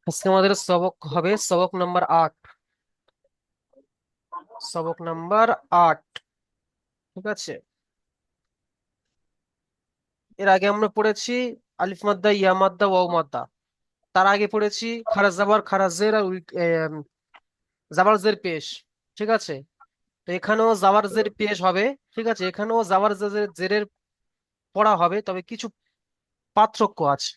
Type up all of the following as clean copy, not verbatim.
আজকে আমাদের সবক হবে সবক নাম্বার 8। সবক নাম্বার 8। ঠিক আছে। এর আগে আমরা পড়েছি আলিফ মাদ্দা, ইয়া মাদ্দা, ওয়াও মাদ্দা। তার আগে পড়েছি খারাজ জাবার, খারাজ জের আর জাবার জের পেশ। ঠিক আছে। তো এখানেও জাবার জের পেশ হবে। ঠিক আছে, এখানেও জাবার জেরের পড়া হবে, তবে কিছু পার্থক্য আছে।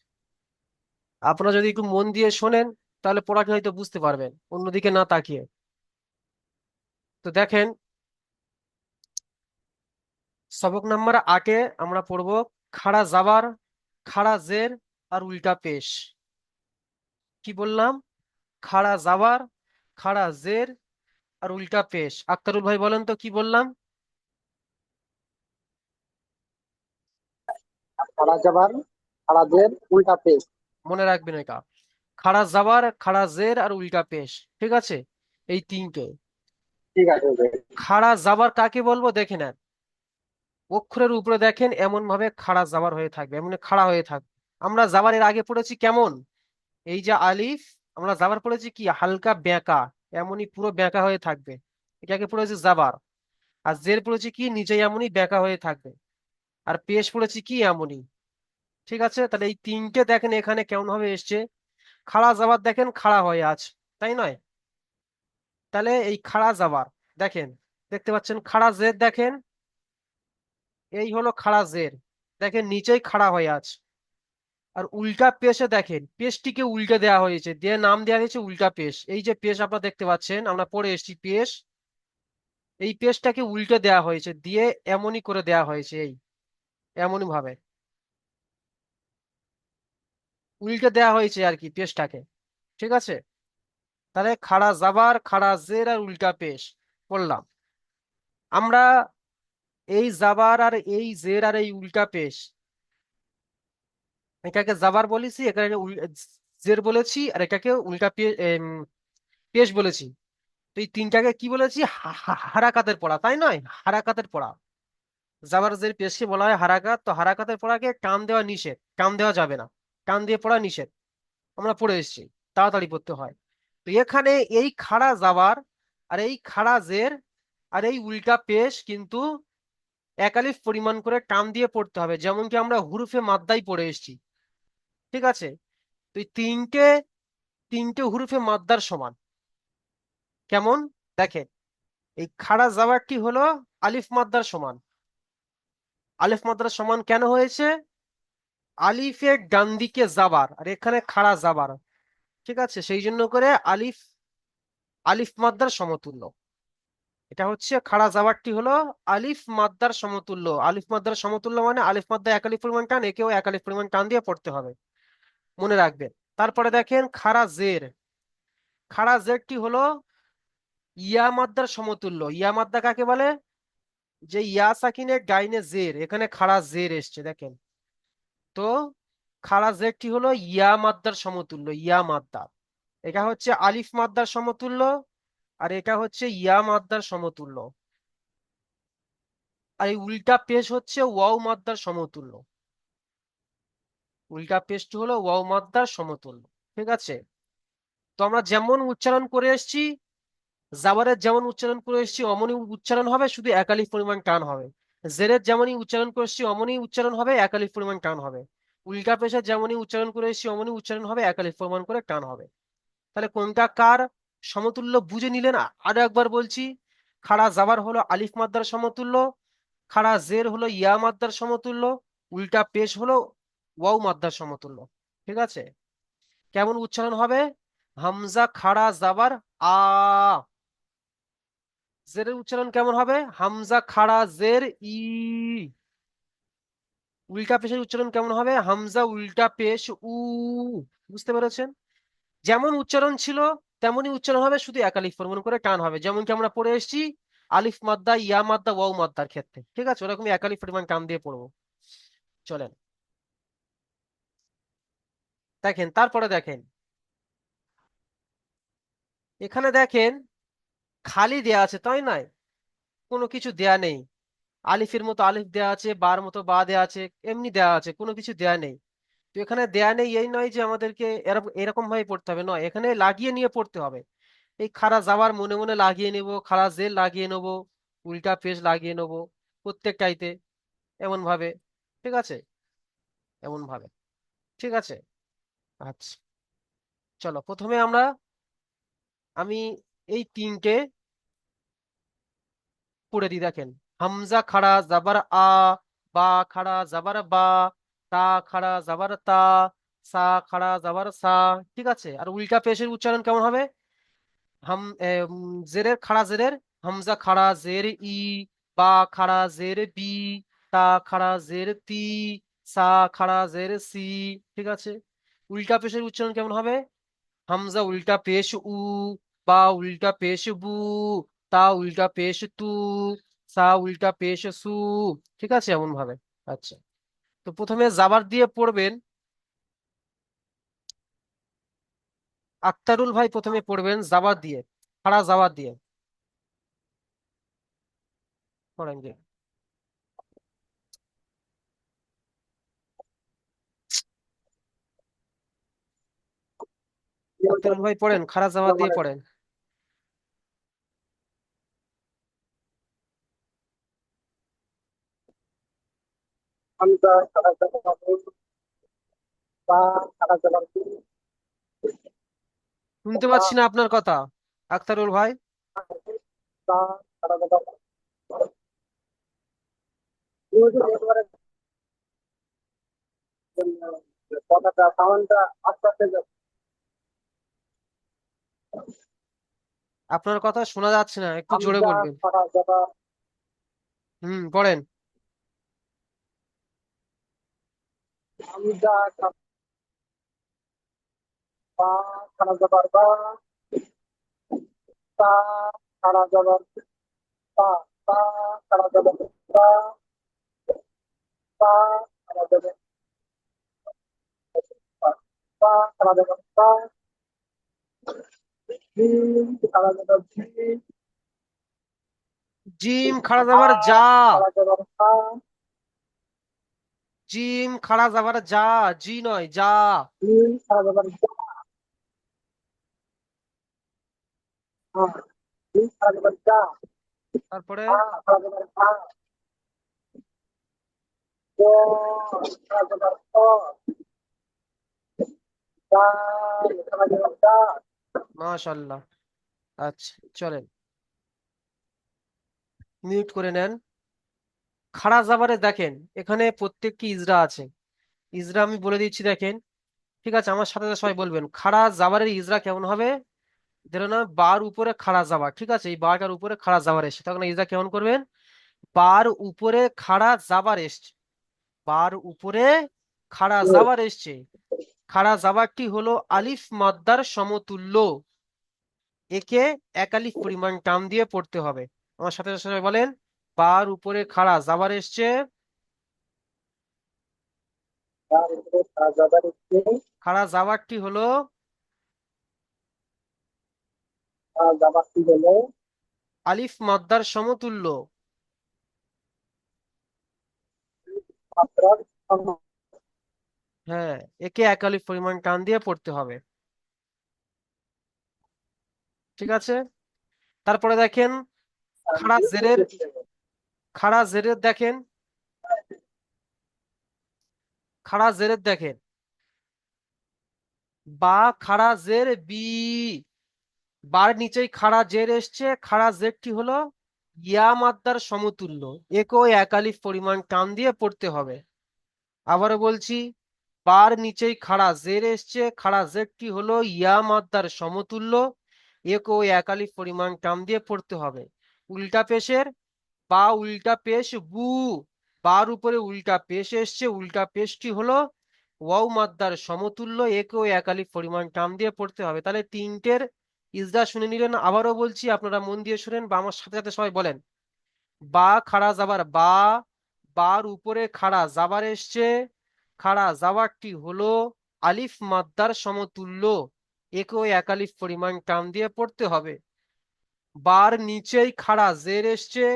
আপনারা যদি একটু মন দিয়ে শোনেন তাহলে পড়াটি হয়তো বুঝতে পারবেন, অন্যদিকে না তাকিয়ে। তো দেখেন, সবক নাম্বার 8-এ আমরা পড়বো খাড়া জাবার, খাড়া জের আর উল্টা পেশ। কি বললাম? খাড়া জাবার, খাড়া জের আর উল্টা পেশ। আক্তারুল ভাই বলেন তো কি বললাম? খাড়া জাবার, খাড়াদের উল্টা পেশ। মনে রাখবেন এটা, খাড়া জাবার, খাড়া জের আর উল্টা পেশ। ঠিক আছে, এই তিনটে। ঠিক আছে ভাই। খাড়া জাবার কাকে বলবো দেখে নেন। অক্ষরের উপরে দেখেন এমন ভাবে খাড়া জাবার হয়ে থাকবে, এমন খাড়া হয়ে থাকবে। আমরা জাবারের আগে পড়েছি কেমন, এই যে আলিফ, আমরা জাবার পড়েছি কি হালকা বেঁকা, এমনই পুরো বেঁকা হয়ে থাকবে। এটাকে পড়েছি জাবার। আর জের পড়েছি কি নিচে এমনই বেঁকা হয়ে থাকবে। আর পেশ পড়েছি কি এমনই। ঠিক আছে, তাহলে এই তিনটে দেখেন এখানে কেমন ভাবে এসছে। খাড়া জাবার দেখেন খাড়া হয়ে আছে, তাই নয়? তাহলে এই খাড়া জাবার দেখেন, দেখতে পাচ্ছেন খাড়া জের দেখেন, এই হলো খাড়া জের, দেখেন নিচেই খাড়া হয়ে আছে। আর উল্টা পেশে দেখেন, পেশটিকে উল্টে দেওয়া হয়েছে, দিয়ে নাম দেওয়া হয়েছে উল্টা পেশ। এই যে পেশ আপনারা দেখতে পাচ্ছেন, আমরা পড়ে এসেছি পেশ, এই পেশটাকে উল্টে দেওয়া হয়েছে, দিয়ে এমনই করে দেওয়া হয়েছে, এই এমনই ভাবে উল্টে দেওয়া হয়েছে আর কি পেশটাকে। ঠিক আছে, তাহলে খাড়া জাবার, খাড়া জের আর উল্টা পেশ পড়লাম আমরা। এই জাবার আর এই জের আর এই উল্টা পেশ, এটাকে জাবার বলেছি, এখানে জের বলেছি, আর এটাকে উল্টা পেশ বলেছি। তো এই তিনটাকে কি বলেছি? হারাকাতের পড়া, তাই নয়? হারাকাতের পড়া। জাবার জের পেশকে বলা হয় হারাকাত। তো হারাকাতের পড়াকে টান দেওয়া নিষেধ, টান দেওয়া যাবে না, টান দিয়ে পড়া নিষেধ। আমরা পড়ে এসেছি, তাড়াতাড়ি পড়তে হয়। তো এখানে এই খাড়া জাবার আর এই খাড়া জের আর এই উল্টা পেশ কিন্তু একালিফ পরিমাণ করে টান দিয়ে পড়তে হবে, যেমন কি আমরা হুরুফে মাদ্দাই পড়ে এসেছি। ঠিক আছে, তো এই তিনটে তিনটে হুরুফে মাদ্দার সমান। কেমন? দেখেন, এই খাড়া জাবারটি হলো আলিফ মাদ্দার সমান। আলিফ মাদ্দার সমান কেন হয়েছে? আলিফের ডান দিকে জাবার আর এখানে খাড়া জাবার। ঠিক আছে, সেই জন্য করে আলিফ আলিফ মাদ্দার সমতুল্য। এটা হচ্ছে খাড়া জাবারটি হলো আলিফ মাদ্দার সমতুল্য। আলিফ মাদ্দার সমতুল্য মানে আলিফ মাদ্দা এক আলিফ পরিমাণ টান, একেও এক আলিফ পরিমাণ টান দিয়ে পড়তে হবে, মনে রাখবেন। তারপরে দেখেন খাড়া জের, খাড়া জেরটি হলো ইয়া মাদ্দার সমতুল্য। ইয়া মাদ্দা কাকে বলে? যে ইয়া সাকিনের ডাইনে জের, এখানে খাড়া জের এসছে দেখেন। তো খাড়া জেরটি হলো ইয়া মাদ্দার সমতুল্য, ইয়া মাদ্দা। এটা হচ্ছে আলিফ মাদ্দার সমতুল্য, আর এটা হচ্ছে ইয়া মাদ্দার সমতুল্য। আর এই উল্টা পেশ হচ্ছে ওয়াও মাদ্দার সমতুল্য। উল্টা পেশটি হলো ওয়াও মাদ্দার সমতুল্য। ঠিক আছে, তো আমরা যেমন উচ্চারণ করে এসেছি, জাবারের যেমন উচ্চারণ করে এসেছি অমনই উচ্চারণ হবে, শুধু একালিফ পরিমাণ টান হবে। জেরের যেমনই উচ্চারণ করে এসেছি অমনই উচ্চারণ হবে, একালিফ পরিমাণ টান হবে। উল্টা পেশার যেমনই উচ্চারণ করে এসেছি অমনই উচ্চারণ হবে, একালিফ পরিমাণ করে টান হবে। তাহলে কোনটা কার সমতুল্য বুঝে নিলেন? আরো একবার বলছি, খাড়া জাবার হলো আলিফ মাদ্দার সমতুল্য, খাড়া জের হলো ইয়া মাদ্দার সমতুল্য, উল্টা পেশ হলো ওয়াও মাদ্দার সমতুল্য। ঠিক আছে, কেমন উচ্চারণ হবে? হামজা খাড়া জাবার আ। জেরের উচ্চারণ কেমন হবে? হামজা খাড়া জের ই। উল্টা পেশের উচ্চারণ কেমন হবে? হামজা উল্টা পেশ উ। বুঝতে পেরেছেন? যেমন উচ্চারণ ছিল তেমনই উচ্চারণ হবে, শুধু একালিফ পরিমাণ করে টান হবে, যেমন কি আমরা পড়ে এসেছি আলিফ মাদ্দা, ইয়া মাদ্দা, ওয়াও মাদ্দার ক্ষেত্রে। ঠিক আছে, ওরকমই একালিফ পরিমাণ টান দিয়ে পড়বো। চলেন দেখেন, তারপরে দেখেন, এখানে দেখেন খালি দেয়া আছে, তাই নয়? কোনো কিছু দেয়া নেই। আলিফের মতো আলিফ দেয়া আছে, বার মতো বা দেয়া আছে, এমনি দেয়া আছে, কোনো কিছু দেয়া নেই। তো এখানে দেয়া নেই এই নয় যে আমাদেরকে এরকম এরকম ভাবে পড়তে হবে, নয়, এখানে লাগিয়ে নিয়ে পড়তে হবে। এই খাড়া যাবার মনে মনে লাগিয়ে নেব, খাড়া জের লাগিয়ে নেব, উল্টা পেশ লাগিয়ে নেব প্রত্যেকটাইতে, এমন ভাবে। ঠিক আছে, এমন ভাবে। ঠিক আছে। আচ্ছা, চলো প্রথমে আমি এই তিনটে পড়ে দিই, দেখেন। হামজা খাড়া জাবার আ, বা খাড়া জাবার বা, তা খাড়া জাবার তা, সা খাড়া জাবার সা। ঠিক আছে, আর উল্টা পেশের উচ্চারণ কেমন হবে? জেরের খাড়া জেরের, হামজা খাড়া জের ই, বা খাড়া জের বি, তা খাড়া জের তি, সা খাড়া জের সি। ঠিক আছে, উল্টা পেশের উচ্চারণ কেমন হবে? হামজা উল্টা পেশ উ, বা উল্টা পেশ বু, তা উল্টা পেশ তু, সা উল্টা পেশ সু। ঠিক আছে, এমন ভাবে। আচ্ছা, তো প্রথমে জাবার দিয়ে পড়বেন। আক্তারুল ভাই প্রথমে পড়বেন জাবার দিয়ে, খাড়া জাবার দিয়ে পড়েন যে। আক্তারুল ভাই পড়েন, খাড়া জাবার দিয়ে মানে পড়েন। হামজা খাড়া জবর বা খাড়া জবর শুনতে বা পাচ্ছি না আপনার কথা, আক্তারুল ভাই। বা খাড়া জবর। তুমি যদি একেবারে কথাটা সাউন্ডটা আস্তে আস্তে আপনার কথা শোনা যাচ্ছে না, একটু জোরে হামজা বলবেন। খাড়া জবর পড়েন। হামজা বা খাড়া জবর বা, তা খাড়া জবর তা, তা খাড়া জবর তা, তা খাড়া জবর তা, তা খাড়া জবর তা, জিম খাড়া জবর জি, জিম খাড়া হা জাবার যা, খাড়া জবর হা, জিম খাড়া জাবার যা, জি নয় যা। জিম খাড়া জবর জা, হা জিম খাড়া জবর জা, তারপরে হা খাড়া জবর হা, জ খাড়া জবর খ, দাল খাড়া জবর দা। মাশাল্লাহ। আচ্ছা, চলেন, মিউট করে নেন। খাড়া জাবারে দেখেন, এখানে প্রত্যেকটি ইজরা আছে। ইজরা আমি বলে দিচ্ছি, দেখেন। ঠিক আছে, আমার সাথে সাথে সবাই বলবেন খাড়া জাবারের ইজরা কেমন হবে। ধরো না, বার উপরে খাড়া জাবার, ঠিক আছে, এই বারটার উপরে খাড়া জাবার এসছে, তখন ইজরা কেমন করবেন? বার উপরে খাড়া জাবার এসছে, বার উপরে খাড়া জাবার এসছে। খাড়া জাবারটি হলো আলিফ মাদ্দার সমতুল্য, একে এক আলিফ পরিমাণ টান দিয়ে পড়তে হবে। আমার সাথে সাথে বলেন, বার উপরে খাড়া জাবার এসছে, তার উপরে খাড়া জবর ইচ্ছে, খাড়া জাবারটি হলো খাড়া জবরটি হলো আলিফ মাদ্দার সমতুল্য। মাত্রার সমান। হ্যাঁ, একে এক আলিফ পরিমাণ টান দিয়ে পড়তে হবে। ঠিক আছে, তারপরে দেখেন খাড়া জেরের, খাড়া জেরের দেখেন, খাড়া জেরের দেখেন, বা খাড়া জের বি, বার নিচেই খাড়া জের এসছে, খাড়া জেরটি হলো ইয়া মাদ্দার সমতুল্য, একেও এক আলিফ পরিমাণ টান দিয়ে পড়তে হবে। আবারও বলছি, বার নিচেই খাড়া জের এসছে, খাড়া জেরটি হলো ইয়া মাদ্দার সমতুল্য, একেও এক আলিফ পরিমাণ টান দিয়ে পড়তে হবে। উল্টা পেশের, বা উল্টা পেশ বু, বার উপরে উল্টা পেশ এসছে, উল্টা পেশটি হলো ওয়াও মাদ্দার সমতুল্য, একেও এক আলিফ পরিমাণ টান দিয়ে পড়তে হবে। তাহলে তিনটের ইজরা শুনে নিলেন, আবারও বলছি, আপনারা মন দিয়ে শুনেন বা আমার সাথে সাথে সবাই বলেন। বা খাড়া যাবার বা, বার উপরে খাড়া যাবার এসছে, খাড়া যাবারটি হলো আলিফ মাদ্দার সমতুল্য, একেও এক আলিফ পরিমাণ টান দিয়ে পড়তে হবে। বার নিচেই খাড়া জের এসছে,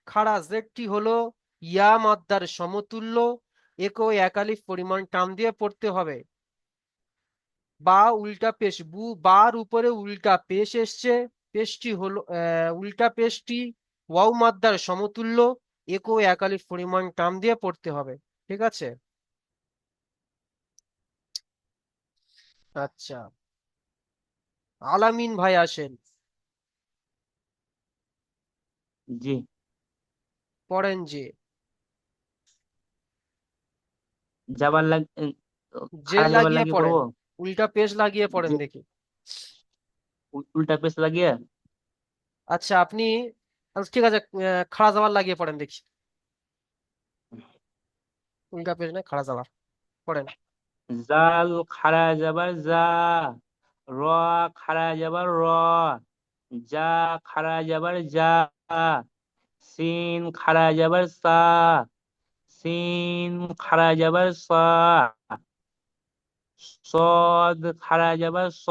খাড়া জেরটি হলো ইয়া মাদ্দার সমতুল্য, একে একালিফ পরিমাণ টান দিয়ে পড়তে হবে। বা উল্টা পেশ, বার উপরে উল্টা পেশ এসছে, পেশটি হলো উল্টা পেশটি ওয়াও মাদ্দার সমতুল্য, একে একালিফ পরিমাণ টান দিয়ে পড়তে হবে। ঠিক আছে। আচ্ছা, আলামিন ভাই আসেন, জি। পড়েন যে। যাবার লাগ জেল খাড়া যাবার লাগিয়ে লাগিয়ে পড়েন, পড়বো। উল্টা পেশ লাগিয়ে পড়েন যে দেখি। উল্টা পেশ লাগিয়ে। আচ্ছা আপনি, আচ্ছা, ঠিক আছে, খাড়া জাবার লাগিয়ে পড়েন দেখি। উল্টা পেশ না, খাড়া জাবার পড়েন। জাল খাড়া যাবার যা, র খাড়া যাবার র, যা খাড়া যাবার যা, সিন খাড়া যাবার সা, সিন খাড়া যাবার সা, সদ খাড়া যাবার স,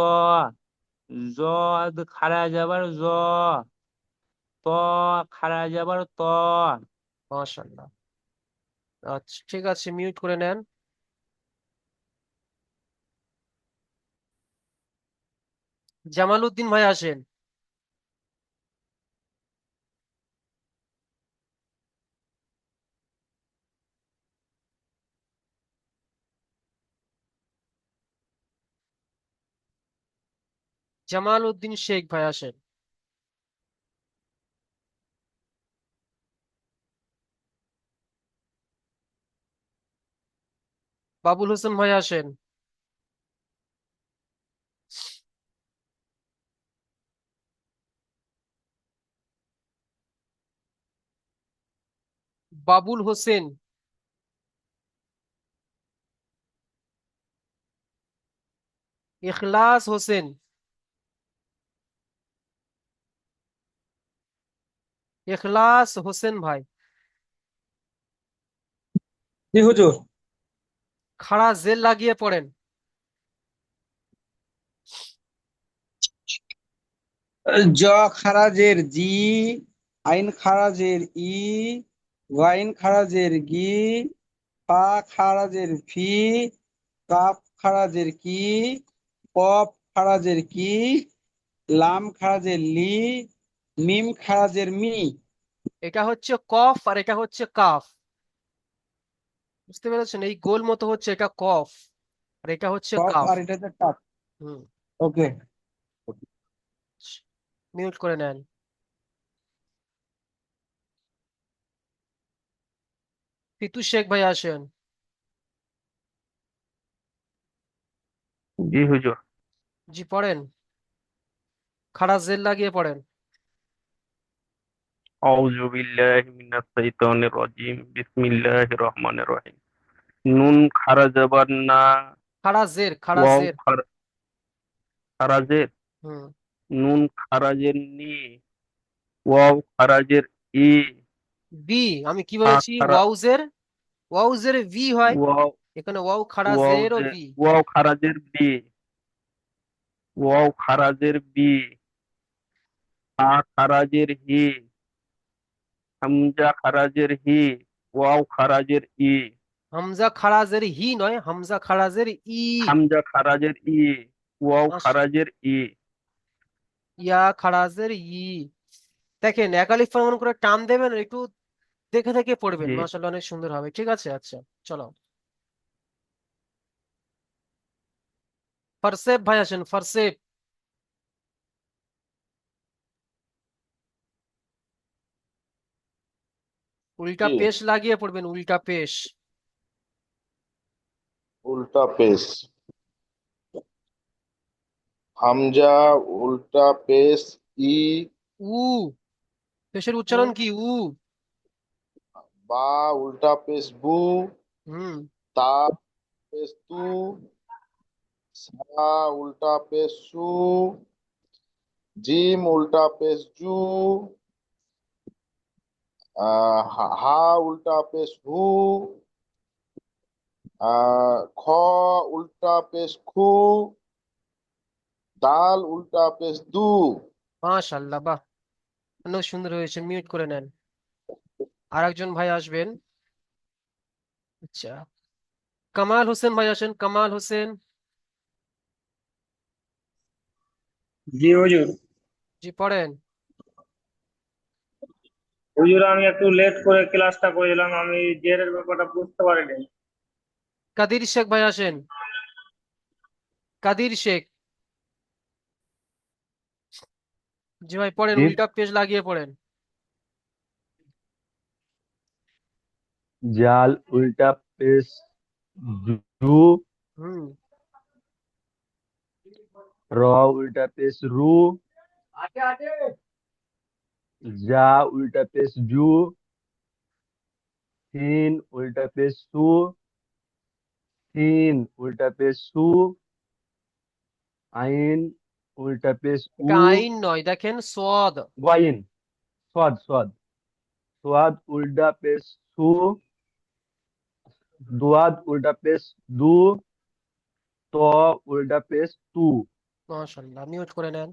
জদ খাড়া যাবার জ, ত খাড়া যাবার ত। মাশাআল্লাহ। আচ্ছা ঠিক আছে, মিউট করে নেন। জামাল উদ্দিন ভাই আসেন। জামাল উদ্দিন শেখ ভাই আসেন। বাবুল হোসেন ভাই আসেন। বাবুল হোসেন। ইখলাস হোসেন। ইখলাস হোসেন ভাই। জি হুজুর। খাড়া জেল লাগিয়ে পড়েন। জ খারাজের জি, আইন খারাজের ই, ওয়াইন খারাজের গি, পা খারাজের ফি, কাপ খারাজের কি, কপ খারাজের কি, লাম খারাজের লি, মিম খারাজের মি। এটা হচ্ছে কফ আর এটা হচ্ছে কাফ। বুঝতে পেরেছেন? এই গোল মতো হচ্ছে এটা কফ আর এটা হচ্ছে কপ কাফ। আর এটা হচ্ছে কাপ। হুম। ওকে। মিউট করে নেন। পিতু শেখ ভাই আসেন। জি হুজুর। জি পড়েন, খাড়া জেল লাগিয়ে পড়েন। আউযু বিল্লাহি মিনাশ শাইতানির রাজিম। বিসমিল্লাহির রহমানির রহিম। নুন খারা যাবার না, খাড়া জের, খাড়া ওয়াও জের। খারাজের, হুম। নুন খারাজের নি, ওয়াও খারাজের ই, বি, আমি কি আ বলেছি? খারা ওয়াউজের, ওয়াউজের ভি হয়। ওয়াও এখানে ওয়াও খাড়া ওয়াও জের ও যে বি। ওয়াও খারাজের বি, ওয়াও খারাজের বি, আ খারাজের হি, হামজা খারাজের হি, ওয়াও খারাজের ই, হামজা খারাজের হি নয়, হামজা খারাজের ই। হামজা খারাজের ই, ওয়াও মাস- খারাজের ই। ইয়া খারাজের ই। দেখেন একালিফ এমন করে টান দেবেন, একটু দেখে দেখে পড়বেন, জি। মাশাআল্লাহ অনেক সুন্দর হবে। ঠিক আছে, আচ্ছা চলো। ফারসেব ভাই আসেন, ফারসেব। উল্টা জি। পেশ লাগিয়ে পড়বেন, উল্টা পেশ। উল্টা পেশ। হামজা উল্টা পেশ ই, উ, পেশের উচ্চারণ কি? উ। বা উল্টা পেশ বু, হুম। তা পেশ তু, সা উল্টা পেশ সু, জিম উল্টা পেশ জু, হা উল্টা পেশ হু, খ উল্টা পেশ খু, দাল উল্টা পেশ দু। মাশাআল্লাহ, বাহ, অনেক সুন্দর হয়েছে। মিউট করে নেন। আর একজন ভাই আসবেন। আচ্ছা, কামাল হোসেন ভাই আসেন, কামাল হোসেন। জি হুজুর। জি পড়েন। হুজুর আমি একটু লেট করে ক্লাসটা করেছিলাম, আমি জেরের ব্যাপারটা বুঝতে পারিনি। কাদির শেখ ভাই আসেন, কাদির শেখ। জি ভাই পড়েন, জি। উল্টা পেজ লাগিয়ে পড়েন। জাল উল্টা পেশ জু, হুম। র উল্টা পেশ রু, জা উল্টা পেশ জু, সিন উল্টা পেশ সু, সিন উল্টা পেশ সু, আইন উল্টা পেশ এটা উ, আইন নয়, দেখেন সোয়াদ। ওয়াইন, সোয়াদ সোয়াদ, সোয়াদ উল্টা পেশ সু, দোয়াদ উল্টা পেশ দু, ত উল্টা পেশ তু। মাশাআল্লাহ, মিউট করে নেন।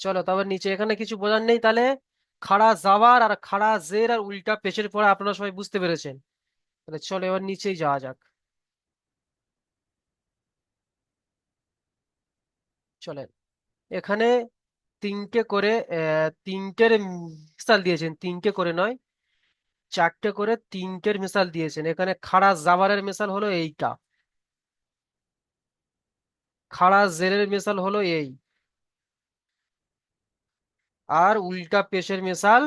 চলো তবে নিচে এখানে কিছু বোঝার নেই তাহলে। খাড়া জাবার আর খাড়া জের আর উল্টা পেশের পরে আপনারা সবাই বুঝতে পেরেছেন। তাহলে চলো এবার নিচেই যাওয়া যাক। চলেন, এখানে তিনটে করে তিনটের মিসাল দিয়েছেন, তিনটে করে নয়, চারটে করে তিনটের মিসাল দিয়েছেন। এখানে খাড়া জাবারের মিসাল হলো এইটা, খাড়া জেরের মিসাল হলো এই, আর উল্টা পেশের মিসাল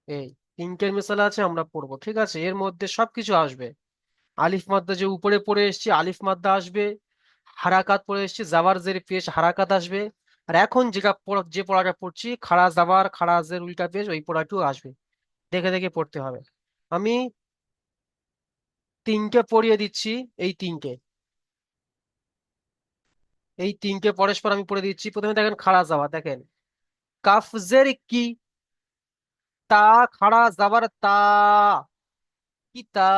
এই। তিনটের মিসাল আছে, আমরা পড়বো, ঠিক আছে? এর মধ্যে সবকিছু আসবে। আলিফ মাদ্দা যে উপরে পড়ে এসেছি, আলিফ মাদ্দা আসবে। হারাকাত পড়ে এসেছি, জাবার জের পেশ হারাকাত আসবে। আর এখন যে পড়াটা পড়ছি, খাড়া জাবার খাড়া জের উল্টা পেশ, ওই পড়াটিও আসবে। দেখে দেখে পড়তে হবে। আমি তিনটে পড়িয়ে দিচ্ছি, এই তিনটে, এই তিনটে পরস্পর আমি পড়ে দিচ্ছি। প্রথমে দেখেন খাড়া জাবার, দেখেন কাফ জের কি, তা খাড়া জাবার তা, কিতা,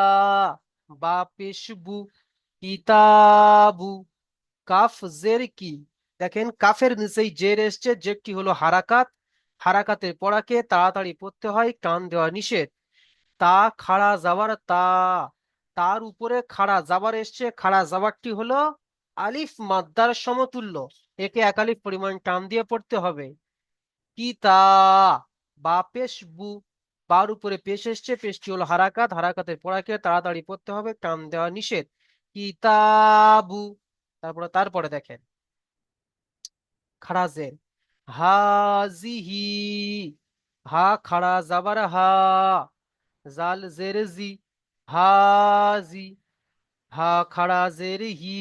বা পেশ বু, কিতাবু। কাফ জের কি, দেখেন কাফের নিচেই জের এসছে, জেরটি হলো হারাকাত। হারাকাতের পড়াকে তাড়াতাড়ি পড়তে হয়, টান দেওয়া নিষেধ। তা খাড়া জাবার তা, তার উপরে খাড়া জাবার এসছে, খাড়া জাবারটি হলো আলিফ মাদ্দার সমতুল্য। একে এক আলিফ পরিমাণ টান দিয়ে পড়তে হবে। কি তা, বা পেশ বু, বার উপরে পেশ এসছে, পেশটি হলো হারাকাত। হারাকাতের পড়াকে তাড়াতাড়ি পড়তে হবে, টান দেওয়া নিষেধ। কিতাবু। তারপরে দেখেন খাড়া জের, হাজিহি, হা খাড়া জাবার হা, জাল জের জি, হাজি, হা খাড়া জের হি,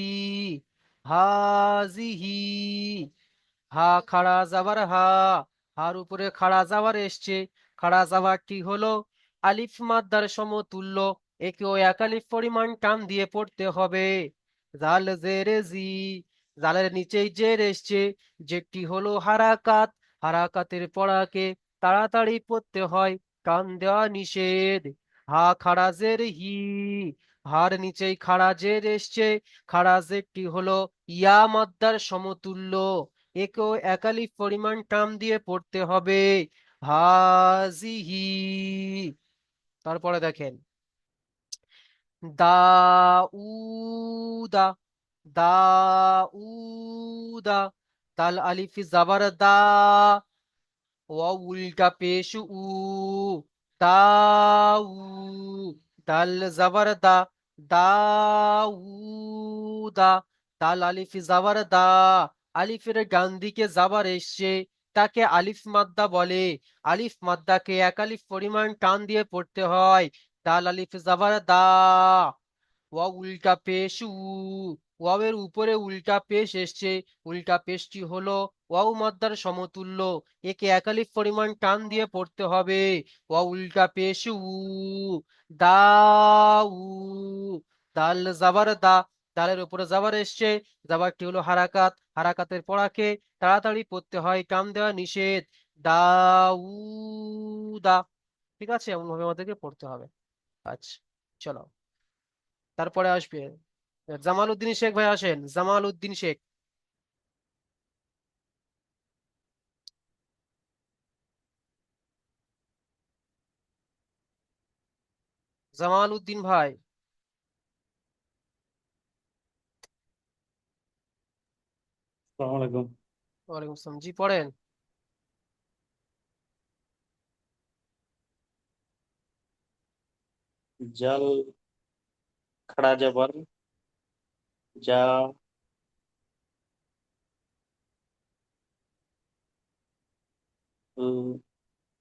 হাজিহি, হা খাড়া জাবার হা, হার উপরে খাড়া জাবার এসছে, খাড়া জাবারটি হলো আলিফ মাদ্দার সমতুল্য। একেও এক আলিফ পরিমাণ টান দিয়ে পড়তে হবে। জাল জেরে জি, জালের নিচেই জের এসছে, যেটি হলো হারাকাত। হারাকাতের পড়াকে তাড়াতাড়ি পড়তে হয়, টান দেওয়া নিষেধ। হা খাড়া জের হি, হার নিচেই খাড়া জের এসছে, খাড়া জেরটি হলো ইয়া মাদ্দার সমতুল্য। একেও এক আলিফ পরিমাণ টান দিয়ে পড়তে হবে। হাজিহি। তারপরে দেখেন দাউদা, দাউদা, দাল আলিফি জাবার দা, ওয়াও উল্টা পেশ উ, দাউ, দাল জাবার দা, দাউদা, দাল আলিফি জাবার দা, আলিফের ডান দিকে জাবার এসছে, তাকে আলিফ মাদ্দা বলে। আলিফ মাদ্দাকে এক আলিফ পরিমাণ টান দিয়ে পড়তে হয়। দাল আলিফ জাবার দা, ওয়া উল্টা পেশ উ, ওয়াওয়ের উপরে উল্টা পেশ এসছে, উল্টা পেশটি হলো ওয়াও মাদ্দার সমতুল্য। একে এক আলিফ পরিমাণ টান দিয়ে পড়তে হবে। ওয়া উল্টা পেশ উ, দাউ, দাল জাবার দা, দালের উপরে জাবার এসছে, জাবারটি হলো হারাকাত। হারাকাতের পড়াকে তাড়াতাড়ি পড়তে হয়, টান দেওয়া নিষেধ। দাউদা। ঠিক আছে, এমন ভাবে আমাদেরকে পড়তে হবে। আচ্ছা, চলো তারপরে আসবে জামাল উদ্দিন শেখ ভাই আসেন, জামাল উদ্দিন শেখ। জামাল উদ্দিন ভাই। আসসালামু আলাইকুম। ওয়ালাইকুম আসসালাম, জি পড়েন। জাল खड़ा जबर जा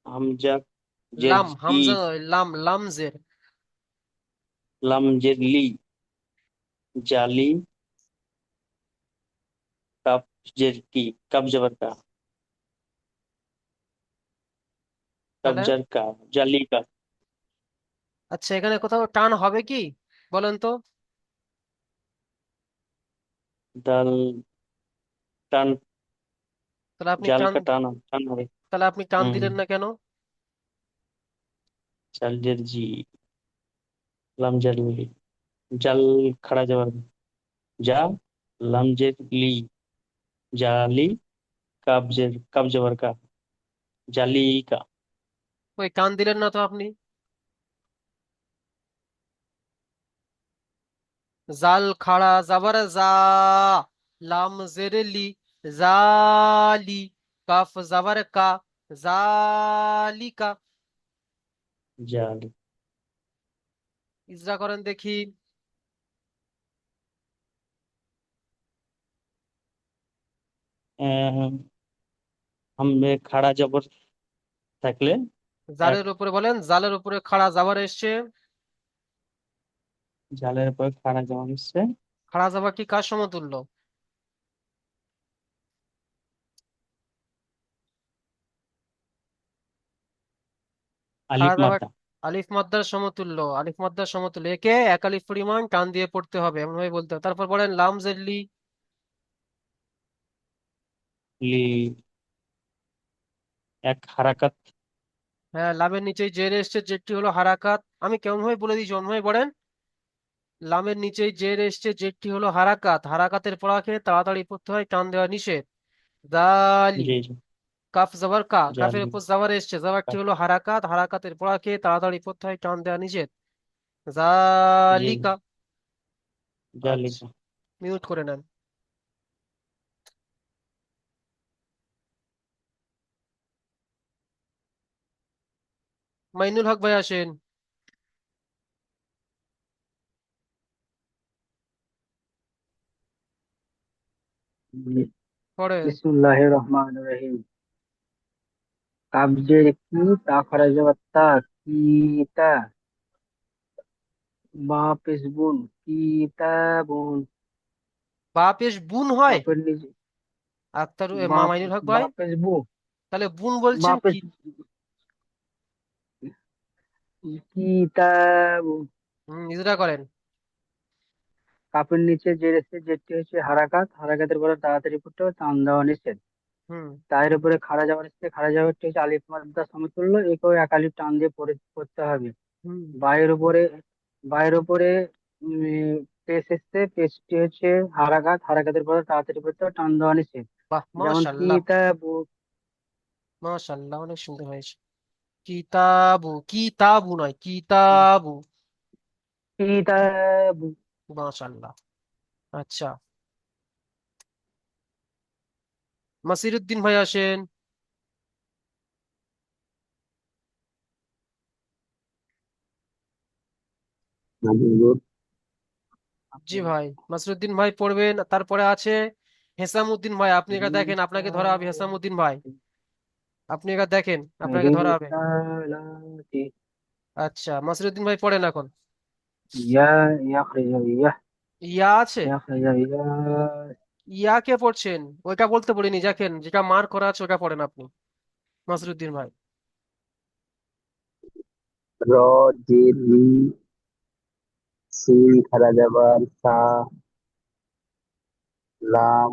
हमजा লাম जेरकी হামজা নয়, লাম লাম জের। लम जेरली जाली कफ जेरकी कब जबर का তাহলে कब्जर का जाली का আচ্ছা, এখানে কোথাও টান হবে কি বলেন তো? दाल टन তাহলে আপনি जाल টান का टाना टन है। তাহলে আপনি টান দিলেন না কেন? जाल जेरजी लम जेरली जल खड़ा जबर जा लम जेरली जाली कब जबर का जाली का ওই টান দিলেন না তো আপনি। জাল খাড়া জাবার জা, লাম জের লি, জালি, কাফ জাবার কা, জালিকা। जाली ইজরা করেন দেখি। हम खड़ा जबर থাকলে এক জালের উপরে বলেন, জালের উপরে খাড়া জাবার এসছে। জালের উপর খাড়া জমা হচ্ছে খাড়া জাবার কি কার সমতুল্য? খাড়া আলিফ জাবার মাদ্দা আলিফ মাদ্দার সমতুল্য, আলিফ মাদ্দার সমতুল্য। একে এক আলিফ পরিমাণ টান দিয়ে পড়তে হবে, এমন ভাবে বলতে হবে। তারপর বলেন লাম জেরলি। লি এক হারাকাত হ্যাঁ, লামের নিচেই জের এসছে, জেরটি হলো হারাকাত। আমি কেমন ভাবে বলে দিয়েছি, অন্য ভাবে বলেন। লামের নিচেই জের এসছে, জেরটি হলো হারাকাত। হারাকাতের পড়াকে তাড়াতাড়ি পড়তে হয়, টান দেওয়া নিষেধ। দালি, জি জি কাফ জাবার কা, কাফের জালি উপর জাবার এসছে, জাবারটি হলো হারাকাত। হারাকাতের পড়াকে তাড়াতাড়ি পড়তে হয়, টান দেওয়া নিষেধ। জি জালিকা। আচ্ছা, জালিকা মিউট করে নেন। মাইনুল হক ভাই আসেন, পড়েন। বিসমিল্লাহির রহমানির রহিম। কাবজের কি তা খরাজে তা কিতা বা পেশবুন কিতাবুন। বা পেশ বুন হয়? কাপের নিচে আক্তার বা মাইনুল হক বা ভাই, পেশবু তাহলে বুন বা বলছেন কি? পেশ কিতাবু। নিজেরা করেন। কাপের নিচে যে রেখে যেটি হচ্ছে হারাকাত, হারাকাতের পরে তাড়াতাড়ি পড়তে হবে, টান দেওয়া নিষেধ। হুম তার উপরে খাড়া যাওয়ার এসছে, খাড়া যাওয়ারটি হচ্ছে আলিফ মাদ্দা সমতুল্য, একেও এক আলিফ টান দিয়ে পড়তে হবে। হুম। বায়ের উপরে বায়ের উপরে উম, পেশ এসছে, পেশটি হচ্ছে হারাকাত, হারাকাতের পরে তাড়াতাড়ি পড়তে হবে, টান দেওয়া নিষেধ। বাহ, যেমন মাশাল্লাহ। কিতাবু। মাশাল্লাহ, অনেক সুন্দর হয়েছে। কিতাবু, কিতাবু নয়, কিতাবু। কিতাবু। মাশাল্লাহ। আচ্ছা, মাসিরুদ্দিন ভাই আসেন। জি ভাই, মাসিরুদ্দিন ভাই পড়বেন। তারপরে আছে হেসামউদ্দিন ভাই। আপনি এটা দেখেন, আপনাকে ধরা হবে হেসামউদ্দিন ভাই। আপনি এটা দেখেন, আপনাকে ধরা হবে। রিসালাতি। আচ্ছা, মাসিরুদ্দিন ভাই পড়েন এখন। ইয়া ইয়াখরিজু ইয়া ইয়া আছে? ইয়াখরিজু ইয়া। ইয়া কে পড়ছেন? ওইটা বলতে বলিনি, দেখেন যেটা মার্ক করা আছে ওটা পড়েন আপনি, মাসিরুদ্দিন ভাই। র জি রি সিন খারা যাবার সা লাম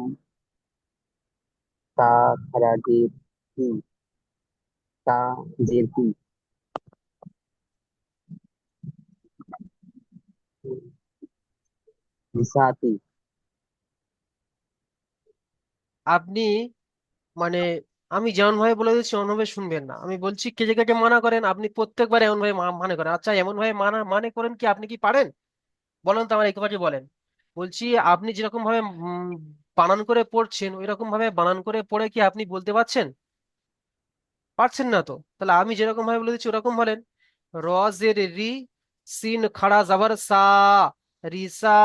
তা খারা জির কি তা জির কি মিসাতি আপনি মানে আমি যেমন ভাবে বলে দিচ্ছি অমন ভাবে শুনবেন না। আমি বলছি কে জায়গাকে মানা করেন, আপনি প্রত্যেকবার এমন ভাবে মানে করেন। আচ্ছা এমন ভাবে মানে করেন কি আপনি কি পারেন? বলেন তো, আমার একবারই বলেন। বলছি আপনি যেরকম ভাবে বানান করে পড়ছেন ওই রকম ভাবে বানান করে পড়ে কি আপনি বলতে পারছেন? পারছেন না তো। তাহলে আমি যেরকম ভাবে বলে দিচ্ছি ওরকম বলেন। র জের রি, সিন খাড়া জাবার সা, রিসা,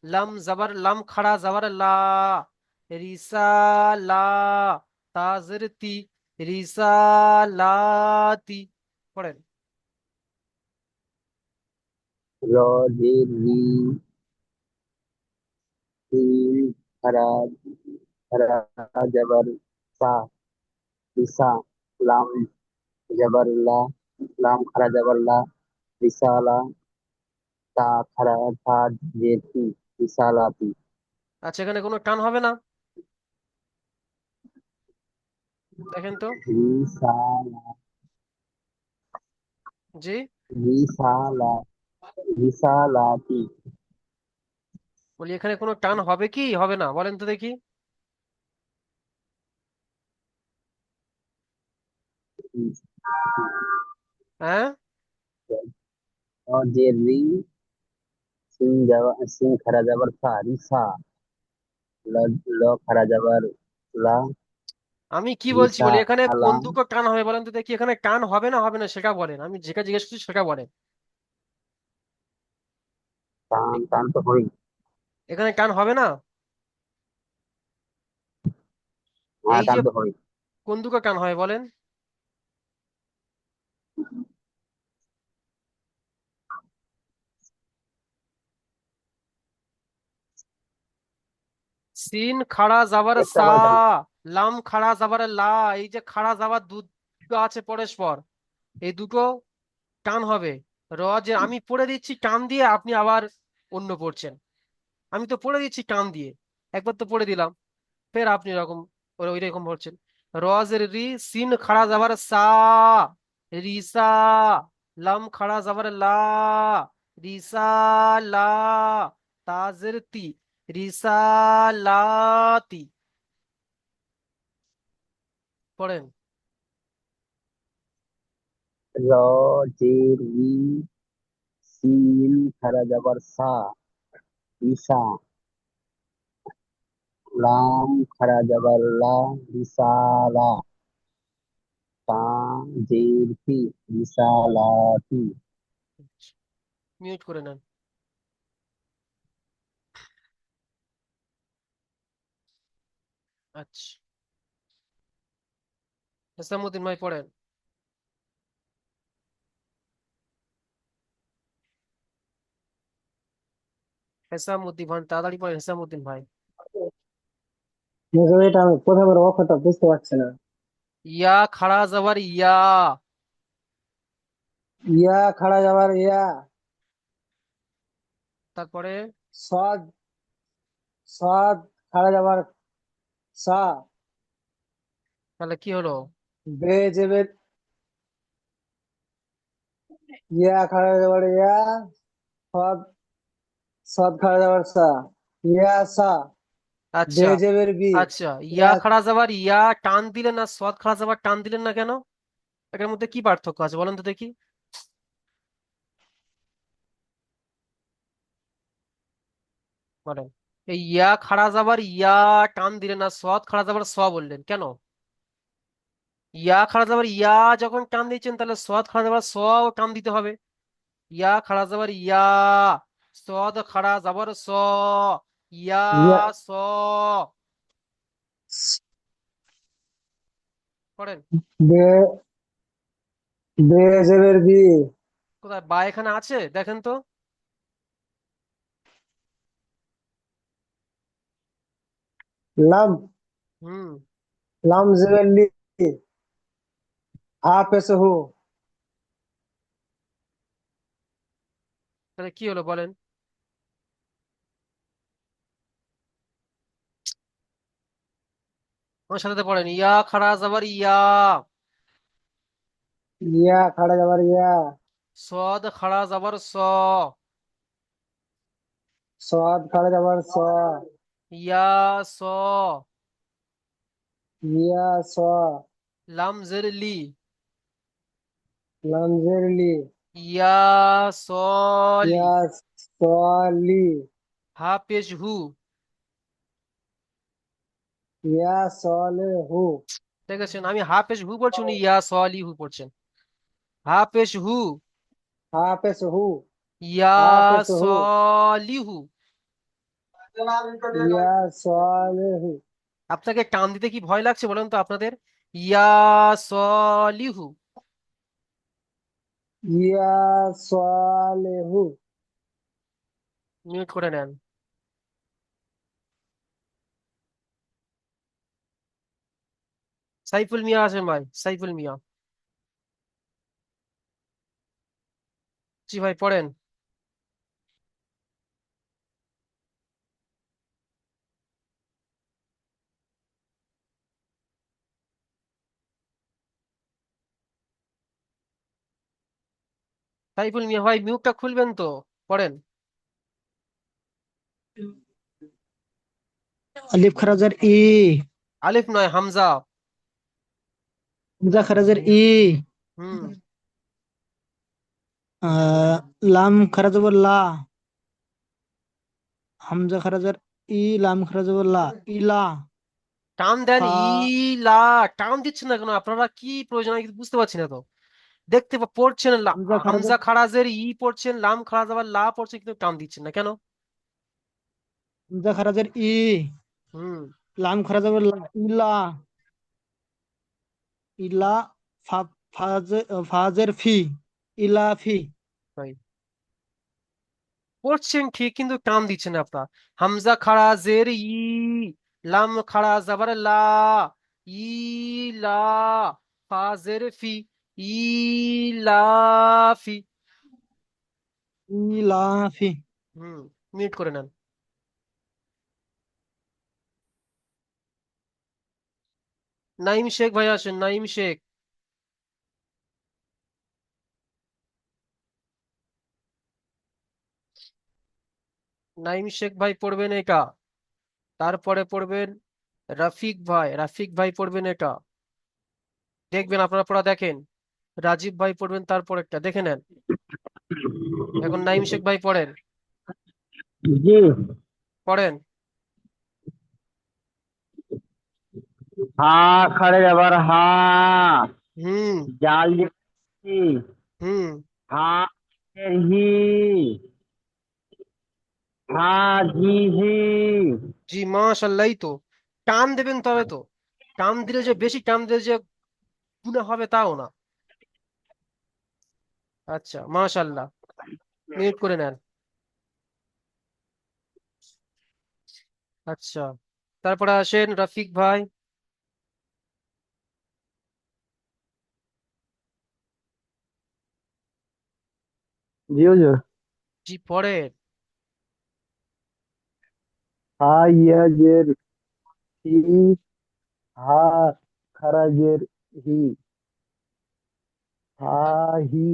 লাম জাবার লাম খাড়া জাবার লা, রিসা লা, তা জের তি, রিসা লাতি। পড়েন। র রে রি সিন খারা খারা জবর সা রিসা লাম জবর লা লাম খারা জবর লা রিসালা তা খারা থা জেতি রিসালাতি আচ্ছা এখানে কোনো টান হবে না, দেখেন তো। রিসালা জি। রিসালা রিসালাতি বলি এখানে কোনো টান হবে কি হবে না বলেন তো দেখি। হ্যাঁ। और जे री सिंह खरा जबर था रिसा ल लो खरा जबर ला আমি কি বলছি रिसा বলি এখানে अला কোন দুটো টান হবে বলেন তো দেখি, এখানে টান হবে না হবে না সেটা বলেন, আমি যেটা জিজ্ঞেস করছি সেটা বলেন। तान तान तो हुई এখানে টান হবে না? हाँ এই যে तान तो हुई কোন দুটো টান হবে বলেন। সিন খাড়া যাবার एक সা, बार टान লাম খাড়া যাবার লা, এই যে খাড়া যাবার দুটো আছে পরস্পর, এই দুটো টান হবে। র যে আমি পড়ে দিচ্ছি টান দিয়ে আপনি আবার অন্য পড়ছেন। আমি তো পড়ে দিচ্ছি টান দিয়ে, একবার তো পড়ে দিলাম, ফের আপনি এরকম ওই রকম পড়ছেন। রজের রি, সিন খাড়া যাবার সা, রিসা, লাম খাড়া যাবার লা, রিসা লা, তাজের তি, রিসা লাতি। পড়েন। रो जे री सीन खरा जबर सा रिसा लाम खरा जबर ला रिसाला ता जेर थी रिसालाती মিউট করে নেন। আচ্ছা হেসামুদ্দিন ভাই পড়েন। হেসামুদ্দিন ভাই তাড়াতাড়ি পড়েন হেসামুদ্দিন ভাই। কিন্তু এটা আমি প্রথমের অক্ষরটা বুঝতে পারছি না। ইয়া খাড়া যাবার ইয়া, ইয়া খাড়া যাবার ইয়া, তারপরে সদ সদ খাড়া যাবার সা, তাহলে কি হলো? বে জেবের ইয়া খাড়া যাবার ইয়া, সদ সদ খাড়া যাবার সা, ইয়া সা, বে আচ্ছা জেবের বি, আচ্ছা, ইয়া ইয়া খাড়া যাবার ইয়া টান দিলেন না সৎ খাড়া যাবার টান দিলেন না কেন? এটার মধ্যে কি পার্থক্য আছে বলেন তো দেখি। বলেন। এই ইয়া খাড়া যাবার ইয়া টান দিলেন না সৎ খাড়া যাবার স বললেন কেন? ইয়া খাড়া যাবার ইয়া যখন টান দিচ্ছেন তাহলে সৎ খাড়া যাবার স ও টান দিতে হবে। ইয়া খাড়া যাবার ইয়া, সদ খাড়া যাবার স, ইয়া ইয়া স। পড়েন। বে বে জেবের বি, কোথায় বা এখানে আছে দেখেন তো। লাম হুম। লাম জেবের লি, হা পেশ হু, তাহলে কি হলো বলেন। আমার সাথে সাথে পড়েন। ইয়া খাড়া যাবার ইয়া, ইয়া খাড়া যাবার ইয়া, সদ খাড়া যাবার স, সদ খাড়া যাবার স, ইয়া স, ইয়া সা লাম জের লি, লাম জের লি, ইয়া সলি, ইয়া সলি, হা পেশ হু। ইয়া সলে হু, ঠিক আছে, আমি হা পেশ হু বলছি, উনি ইয়া সলি হু পড়ছেন। হা পেশ হু, হাফেজ হু, ইয়া হাফেজ হু, সলিহু। ইয়া সলে হু, আপনাকে টান দিতে কি ভয় লাগছে বলেন তো আপনাদের? ইয়া সলিহু। ইয়া সলে হু। মিউট করে নেন। সাইফুল মিয়া আছেন ভাই, সাইফুল মিয়া। জি ভাই পড়েন। সাইফুল মিয়া ভাই মিউটটা খুলবেন তো, পড়েন। আলিফ খারাজের ই, আলিফ নয়, হামজা। হামজা খারাজের ই, হুম। আহ, লাম খারাজের লা, হামজা খারাজের ই, লাম খারাজের লা, ইলা, টান দেন, ফা, ইলা। টান দিচ্ছেন না কেন আপনারা? কি প্রয়োজন আমি কিছু বুঝতে পারছি না তো। পড়ছেন হামজা খারাজের, হামজা খারাজের ই পড়ছেন, লাম খারাজ আবার লা পড়ছেন, কিন্তু টান দিচ্ছেন না কেন? হামজা খারাজের ই, হুম। লাম খারাজের লা, ইলা, ইলা, ফা, ফাজের ফি, ইলা ফি, ভাই পড়ছেন ঠিক, কিন্তু টান দিচ্ছেন না আপনারা। হামজা খারাজের ই, লাম খারাজ আবার লা, ই লা, ফাজের ফি, ই লা ফি। ইলা ফি। হুম। মিউট করে নেন। নাইম শেখ ভাই আসেন, নাইম শেখ। নাইম শেখ ভাই পড়বেন এটা, তারপরে পড়বেন রাফিক ভাই, রাফিক ভাই পড়বেন এটা। দেখবেন আপনারা পড়া দেখেন। রাজীব ভাই পড়বেন তারপর একটা, দেখে নেন। এখন নাইম শেখ ভাই পড়েন। জি। পড়েন। হা খাড়ে যাবার হা, হুম। জাল দিচ্ছি, হুম। হা এর হি, হা জি হি। জি মাশাআল্লাহ, তো টান দেবেন তবে তো। টান দিলে যে বেশি টান দিলে যে গুনাহ হবে তাও না। আচ্ছা মাশাআল্লাহ, মিউট করে নেন। আচ্ছা, তারপরে আসেন রফিক ভাই। জি হুজুর। জি পড়েন। হা ইয়া জের হি, হা খারাজের হি, হা হি,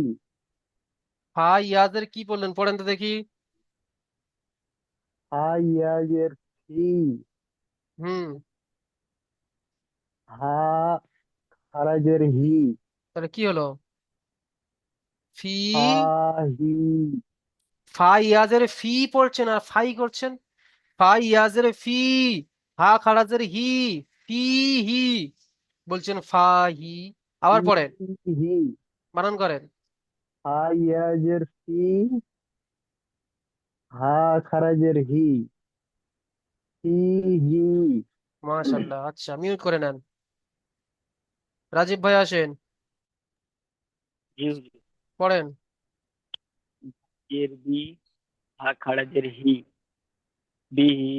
ভাই ইয়াদের কি বললেন, পড়েন তো দেখি। হা ইয়া জের হি, হুম। হা খারাজের হি, তাহলে কি হলো? ফি। হা হি, ফাই ইয়াজের ফি পড়ছেন আর ফাই করছেন। ফাই ইয়াজের ফি, হা খারাজের হি, ফি হি বলছেন, ফা হি। আবার পড়েন, হি, হি, বানান করেন। হা ইয়া জের হি, হা খারাজের হি, হি হি। মাশাআল্লাহ, আচ্ছা মিউট করে নেন। রাজীব ভাই আসেন, জি হুজুর। পড়েন। জের বি, হা খারাজের হি, বিহি।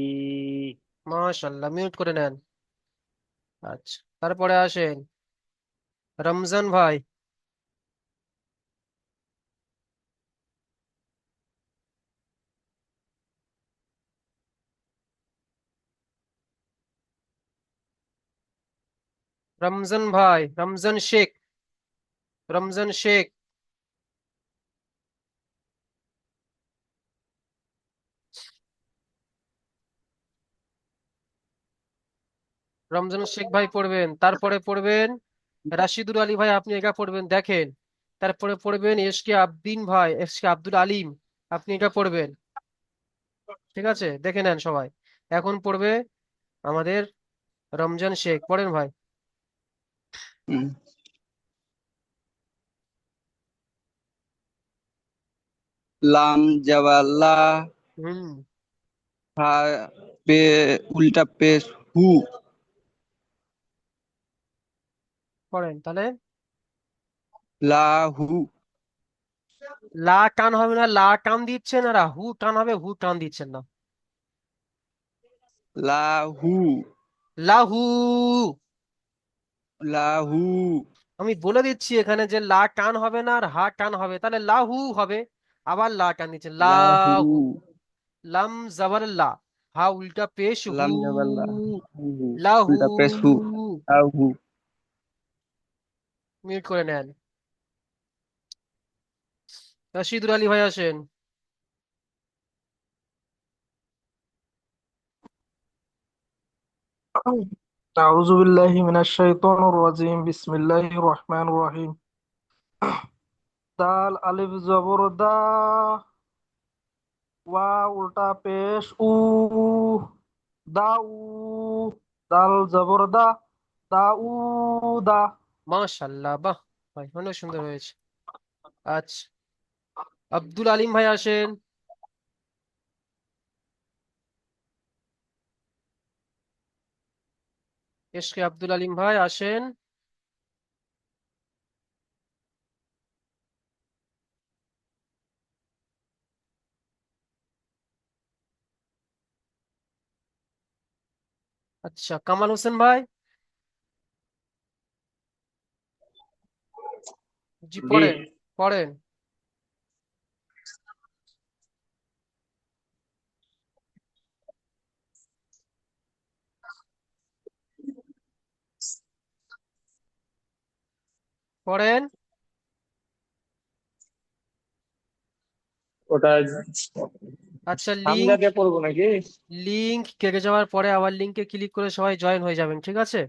মাশাআল্লাহ, মিউট করে নেন। আচ্ছা, তারপরে আসেন রমজান ভাই। রমজান ভাই, রমজান শেখ, রমজান শেখ। রমজান শেখ ভাই পড়বেন, তারপরে পড়বেন রাশিদুল আলী ভাই, আপনি এটা পড়বেন দেখেন। তারপরে পড়বেন এসকে আবদিন ভাই, এসকে আব্দুল আলিম, আপনি এটা পড়বেন। ঠিক আছে, দেখে নেন সবাই। এখন পড়বে আমাদের রমজান শেখ, পড়েন ভাই। হুম। লাম জবর লা, হুম, হা পে উল্টা পেশ হু, পড়েন তাহলে। লা হু, লা টান হবে না, লা টান দিচ্ছেন, আর হু টান হবে, হু টান দিচ্ছেন না। লা হু, লাহু। লা হু, আমি বলে দিচ্ছি এখানে যে লা টান হবে না আর হা টান হবে, তাহলে লাহু হবে। আবার লা টান দিচ্ছেন, লা হু, লাহু। লাম জবর লা, হা উল্টা পেশ হু, লাম জবর লা, হু হু, লাহু। উল্টা পেশ হু, লা হু। মিউট করে নেন। রশিদুল আলী ভাই আসেন। أعوذ بالله من الشيطان الرجيم بسم الله الرحمن الرحيم দাল আলিফ জবর দা ওয়া উল্টা পেশ উ দা উ দাল জবর দা দা উ দা মাশাল্লাহ, বাহ ভাই, অনেক সুন্দর হয়েছে। আচ্ছা, আব্দুল আলিম ভাই আসেন। এসকে আব্দুল আলিম ভাই আসেন। আচ্ছা, কামাল হোসেন ভাই। জি, জি। পড়েন, পড়েন। পড়েন। ওটা আচ্ছা, হামজা দিয়ে পড়বো নাকি? লিংক কেটে যাওয়ার পরে আবার লিংকে ক্লিক করে সবাই জয়েন হয়ে যাবেন, ঠিক আছে?